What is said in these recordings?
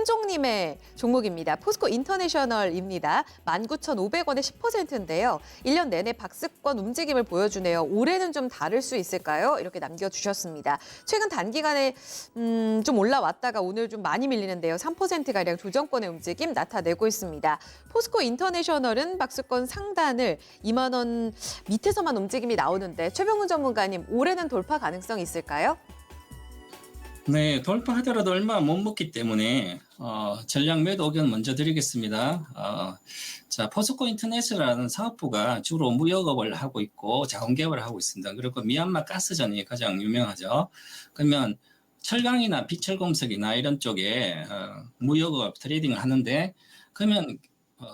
손종님의 종목입니다. 포스코 인터내셔널입니다. 19,500원에 10%인데요. 1년 내내 박스권 움직임을 보여주네요. 올해는 좀 다를 수 있을까요? 이렇게 남겨주셨습니다. 최근 단기간에 좀 올라왔다가 오늘 좀 많이 밀리는데요. 3%가량 조정권의 움직임 나타내고 있습니다. 포스코 인터내셔널은 박스권 상단을 2만 원 밑에서만 움직임이 나오는데 최병훈 전문가님, 올해는 돌파 가능성이 있을까요? 네, 돌파하더라도 얼마 못 먹기 때문에 전략 매도 의견 먼저 드리겠습니다. 자, 포스코 인터내셔널이라는 사업부가 주로 무역업을 하고 있고 자원개발을 하고 있습니다. 그리고 미얀마 가스전이 가장 유명하죠. 그러면 철강이나 비철금속이나 이런 쪽에 무역업 트레이딩을 하는데, 그러면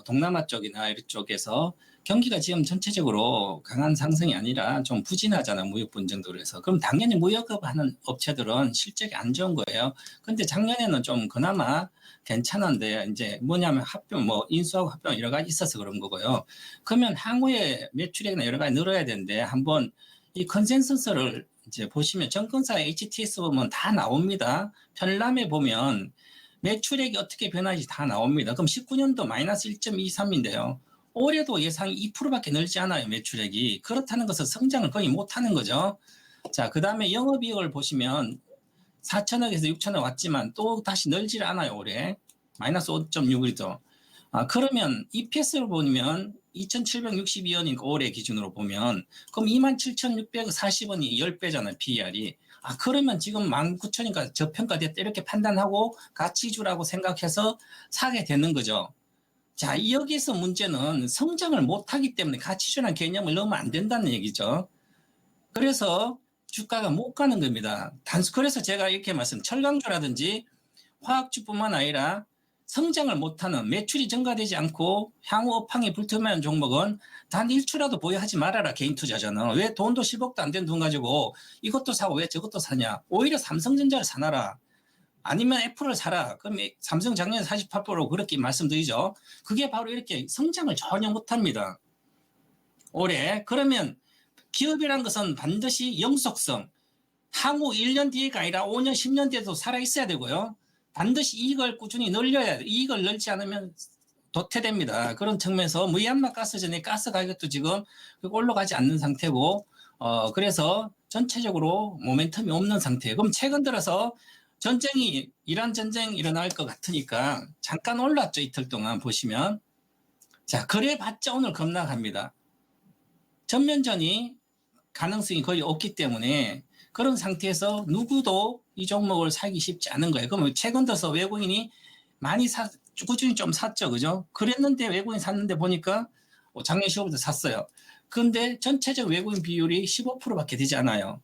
동남아 쪽이나 이런 쪽에서 경기가 지금 전체적으로 강한 상승이 아니라 좀 부진하잖아요. 무역 분쟁도. 그래서 그럼 당연히 무역업 하는 업체들은 실적이 안 좋은 거예요. 근데 작년에는 좀 그나마 괜찮은데, 이제 뭐냐면 합병, 인수하고 합병 여러 가지 있어서 그런 거고요. 그러면 향후에 매출액이나 여러 가지 늘어야 되는데, 한번 이 컨센서스를 이제 보시면 정권사 HTS 보면 다 나옵니다. 편람에 보면 매출액이 어떻게 변하지 다 나옵니다. 그럼 19년도 마이너스 1.23인데요. 올해도 예상이 2%밖에 늘지 않아요, 매출액이. 그렇다는 것은 성장을 거의 못하는 거죠. 자, 그 다음에 영업이익을 보시면 4천억에서 6천억 왔지만 또 다시 늘질 않아요, 올해. 마이너스 5.6이죠. 그러면 EPS를 보면 2,762원이니까 올해 기준으로 보면, 그럼 27,640원이 10배잖아요, PER이. 그러면 지금 19,000이니까 저평가됐다 이렇게 판단하고 가치주라고 생각해서 사게 되는 거죠. 자, 여기서 문제는 성장을 못하기 때문에 가치주라는 개념을 넣으면 안 된다는 얘기죠. 그래서 주가가 못 가는 겁니다. 그래서 제가 이렇게 철강주라든지 화학주뿐만 아니라 성장을 못하는, 매출이 증가되지 않고 향후 업황이 불투명한 종목은 단 1초라도 보유하지 말아라. 개인 투자자는. 왜 돈도 10억도 안 된 돈 가지고 이것도 사고 왜 저것도 사냐. 오히려 삼성전자를 사놔라. 아니면 애플을 사라. 그럼 삼성 작년에 48% 그렇게 말씀드리죠. 그게 바로 이렇게 성장을 전혀 못합니다, 올해. 그러면 기업이란 것은 반드시 영속성, 향후 1년 뒤가 아니라 5년, 10년 뒤에도 살아있어야 되고요. 반드시 이익을 꾸준히 늘려야 돼요. 이익을 늘지 않으면 도태됩니다. 그런 측면에서 미얀마 가스전의 가스 가격도 지금 올라가지 않는 상태고, 그래서 전체적으로 모멘텀이 없는 상태예요. 그럼 최근 들어서 이란 전쟁 일어날 것 같으니까 잠깐 올랐죠, 이틀 동안 보시면. 자, 그래 봤자 오늘 급락합니다. 전면전이 가능성이 거의 없기 때문에 그런 상태에서 누구도 이 종목을 사기 쉽지 않은 거예요. 그러면 최근 들어서 외국인이 많이 꾸준히 좀 샀죠, 그죠? 그랬는데 외국인 샀는데 보니까 작년 10월부터 샀어요. 그런데 전체적 외국인 비율이 15%밖에 되지 않아요.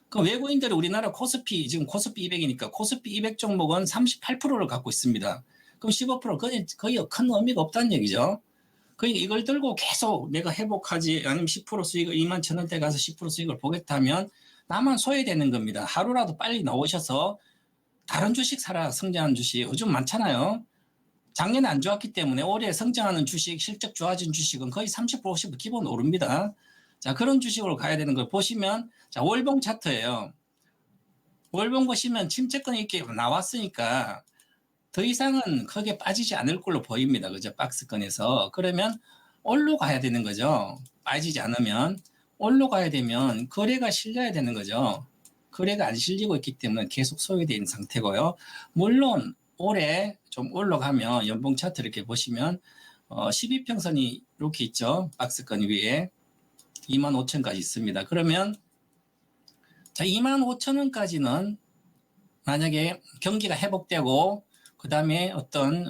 그 외국인들이 우리나라 지금 코스피 200이니까 코스피 200 종목은 38%를 갖고 있습니다. 그럼 15% 거의 큰 의미가 없다는 얘기죠. 그러니까 이걸 들고 계속 내가 회복하지, 아니면 10% 수익을 21,000원대 가서 10% 수익을 보겠다 하면 나만 소외되는 겁니다. 하루라도 빨리 나오셔서 다른 주식 사라. 성장하는 주식 요즘 많잖아요. 작년에 안 좋았기 때문에 올해 성장하는 주식, 실적 좋아진 주식은 거의 30%, 50% 기본 오릅니다. 자, 그런 주식으로 가야 되는 걸 보시면, 자, 월봉 차트예요. 월봉 보시면 침체권이 이렇게 나왔으니까 더 이상은 크게 빠지지 않을 걸로 보입니다. 그죠? 박스권에서. 그러면 올로 가야 되는 거죠. 빠지지 않으면. 올로 가야 되면 거래가 실려야 되는 거죠. 거래가 안 실리고 있기 때문에 계속 소외되어 있는 상태고요. 물론 올해 좀 올라가면 연봉 차트 이렇게 보시면 12평선이 이렇게 있죠. 박스권 위에 25,000까지 있습니다. 그러면 자, 25,000원까지는 만약에 경기가 회복되고 그다음에 어떤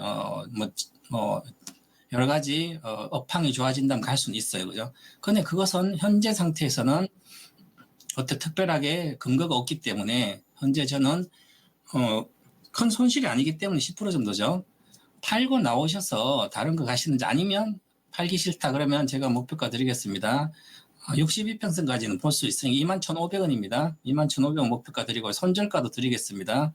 여러 가지 업황이 좋아진다면 갈 수는 있어요, 그죠? 근데 그것은 현재 상태에서는 어떤 특별하게 근거가 없기 때문에 현재 저는 큰 손실이 아니기 때문에 10% 정도죠. 팔고 나오셔서 다른 거 가시는지, 아니면 팔기 싫다 그러면 제가 목표가 드리겠습니다. 62평선까지는 볼 수 있으니 21,500원입니다. 21,500원 목표가 드리고 손절가도 드리겠습니다.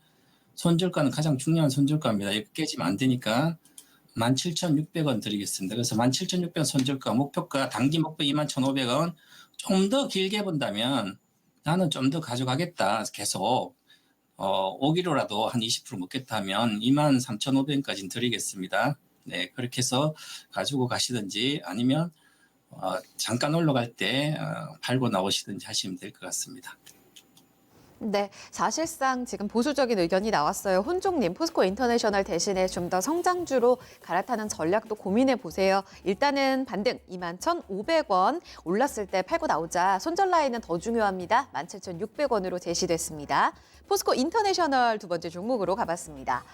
손절가는 가장 중요한 손절가입니다. 이거 깨지면 안 되니까 17,600원 드리겠습니다. 그래서 17,600원 손절가, 목표가 단기 목표 21,500원. 좀 더 길게 본다면 나는 좀 더 가져가겠다. 계속 5kg라도 한 20% 먹겠다 하면 23,500원까지는 드리겠습니다. 네, 그렇게 해서 가지고 가시든지 아니면 잠깐 올라갈 때 팔고 나오시든지 하시면 될 것 같습니다. 네, 사실상 지금 보수적인 의견이 나왔어요. 혼종님, 포스코 인터내셔널 대신에 좀 더 성장주로 갈아타는 전략도 고민해 보세요. 일단은 반등 21,500원 올랐을 때 팔고 나오자. 손절 라인은 더 중요합니다. 17,600원으로 제시됐습니다. 포스코 인터내셔널 두 번째 종목으로 가봤습니다.